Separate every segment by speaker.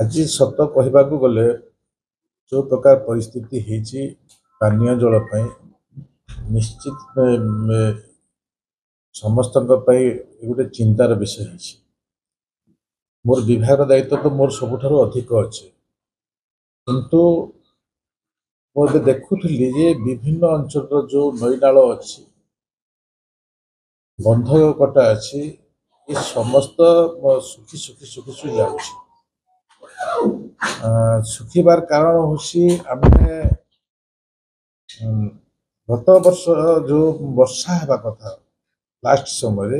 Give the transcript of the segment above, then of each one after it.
Speaker 1: आज सत कहवाक गले जो प्रकार परिस्थिति होती पानीय जल निश्चित समस्त गोटे चिंतार विषय है। मोर विभाग दायित्व तो मोर सबुठ अधिक अच्छे किंतु मुझे देखुली जे विभिन्न अंचल जो नईनाल अच्छी बंधक कटा अच्छी ये समस्त सुखी सुखी सुखी सुखी जाऊँ। सुखिबार कारण हूँ आम गत वर्ष जो वर्षा हवा कथा लास्ट समय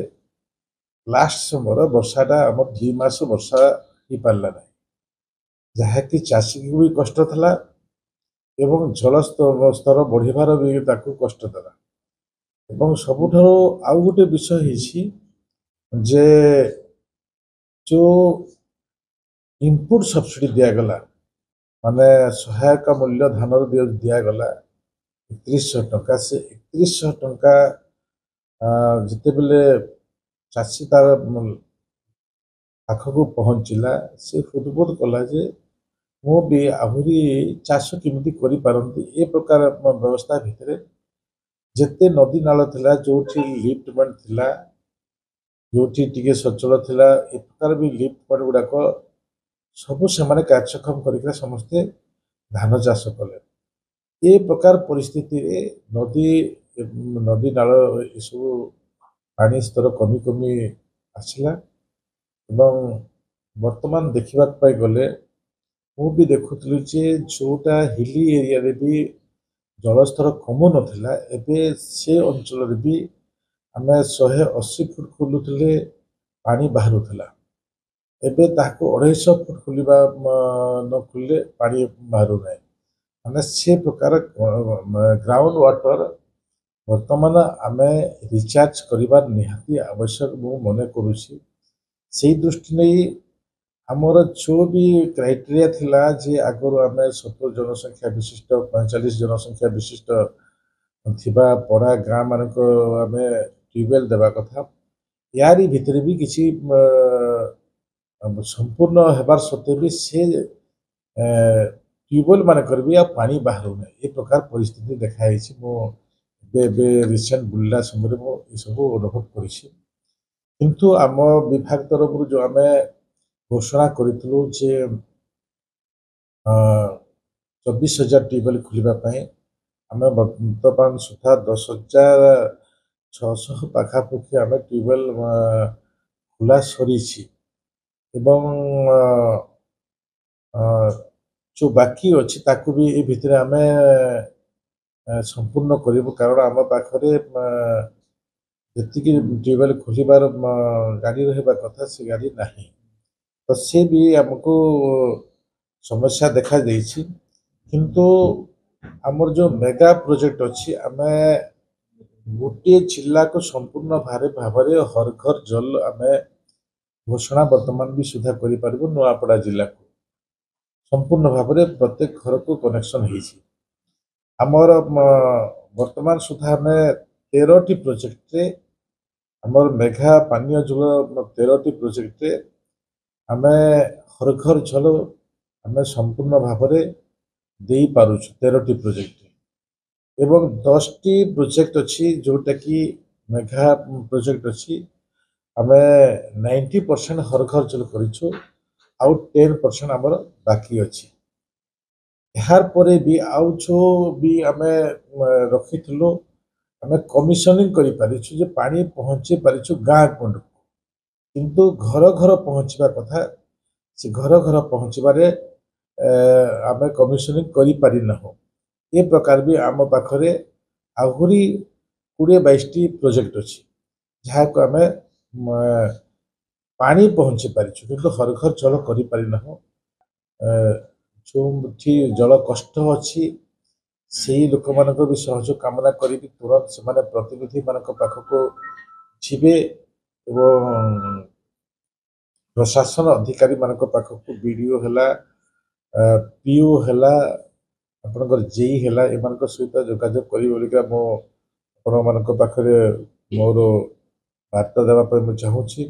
Speaker 1: वर्षाटा आम 2 मास वर्षा हो पारा ना जहाँकि चाषी को भी कष्ट था एवं जल स्तर बढ़िबार भी ताकू कष्ट देला। एवं सबुठार आउ गोटे विषय है जे जो इनपुट सब्सिडी दिगला माने सहायक मूल्य धान दिगला 3100 टंका से 3100 टंका जिते बेले चाषी तार पाखक पहुँचला से हृदबोध कला जे मु भी आहरी चाष केमी करपारती ए प्रकार व्यवस्था भितर जिते नदी नाल थिला जो लिफ्टमेंट थिला जो टी सचल थिला ए प्रकार भी लिफ्टमेंट गुड़ाक सबू से कार्यक्षम कर समस्ते धान चाष कले। ए प्रकार परिस्थिति रे नदी नाल सब पानी स्तर कमी कमी आसला एवं वर्तमान देखा गले मु भी देखुली जे जोटा हिली एरिया रे भी जलस्तर कमु नथिला एबे से अंचल भी आम 180 फुट खोलुले पानी बाहरुला एबे ताको 250 फुट खोलिबा न खोलिले पानी बाहरु ना माने से प्रकार ग्राउंड वाटर वर्तमान आम रिचार्ज करने निहाती आवश्यक मु मन करुँची। से दृष्टि नहीं आमर जो भी क्राइटेरिया थिला जे आगु आम 70 जनसंख्या विशिष्ट 45 जनसंख्या विशिष्ट थिबा पड़ा गाँ मानक आम ट्यूबवेल देवा कथा यारी भितर भी किसी संपूर्ण होबार सत्वे भी से ट्यूबवेल मानक भी आ पानी बाहर ना ये प्रकार परिस्थिति देखाई रिसेंट बुला समय सब अनुभव किंतु आम विभाग तरफ जो आम घोषणा करूँ जे 24,000 ट्यूबवेल खोलने आम बर्तमान सुधा 10,600 पाखापाखि आम ट्यूबवेल खोला सरी जो बाकी अच्छी ताकू भी ये भितर आम संपूर्ण करूँ कारण आम पाखे जी ट्यूबवेल खोलिबार गाड़ी रहा कथा से गाड़ी ना तो सी भी आमको समस्या देखा देछि किंतु आमर जो मेगा प्रोजेक्ट अच्छी आम गोटे जिला को संपूर्ण भाव हर घर जल आम घोषणा वर्तमान भी सुधा कर नुआपड़ा जिला को संपूर्ण भाव में प्रत्येक घर को कनेक्शन होमर वर्तमान सुधा आम 13टी प्रोजेक्ट आमर मेघा पानीय जल 13टी प्रोजेक्ट आम हर घर जल आम संपूर्ण भाव में दे पारुँ 13टी प्रोजेक्ट एवं 10टी प्रोजेक्ट अच्छी जोटा कि मेघा प्रोजेक्ट अच्छी आम 90% हर घर जल करूँ आउ 10% आमर बाकी अच्छी यार परे भी आउ जो भी आम रखी आम कमिशनिंग कर पानी पहुँचे पारिछु गाँ गंड किंतु घर घर पहुँचवा कथा से घर घर पहुँचबारे आम कमिशनिंग कर ये प्रकार भी आम पाखरे आहरी 20-22टी प्रोजेक्ट अच्छी जहाँ को आम पानी पहुँची पारिछु किंतु हर घर जल कर जो जल कष्ट अच्छी से लोक मान भी सहयोग कामना करी तुरंत से प्रतिनिधि मान पाखक जीवे एवं प्रशासन अधिकारी मान पाखक बीडीओ है पीओ है आपणकर जेई है एम सहित जोगाजोग कर पाखे मोर वार्ता देवाई मुझे चाहूँगी।